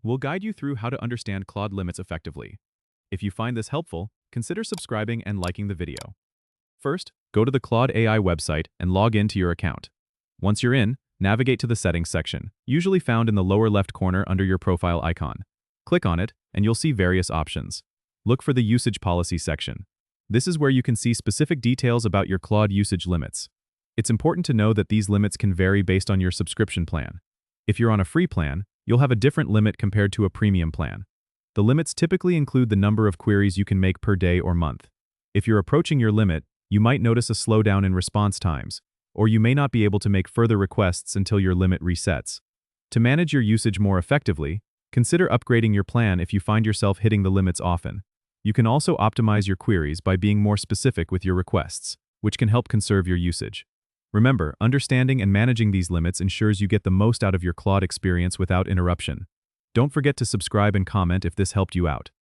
We'll guide you through how to understand Claude limits effectively. If you find this helpful, consider subscribing and liking the video. First, go to the Claude AI website and log into your account. Once you're in, navigate to the Settings section, usually found in the lower left corner under your profile icon. Click on it, and you'll see various options. Look for the Usage Policy section. This is where you can see specific details about your Claude usage limits. It's important to know that these limits can vary based on your subscription plan. If you're on a free plan, you'll have a different limit compared to a premium plan. The limits typically include the number of queries you can make per day or month. If you're approaching your limit, you might notice a slowdown in response times, or you may not be able to make further requests until your limit resets. To manage your usage more effectively, consider upgrading your plan if you find yourself hitting the limits often. You can also optimize your queries by being more specific with your requests, which can help conserve your usage. Remember, understanding and managing these limits ensures you get the most out of your Claude experience without interruption. Don't forget to subscribe and comment if this helped you out.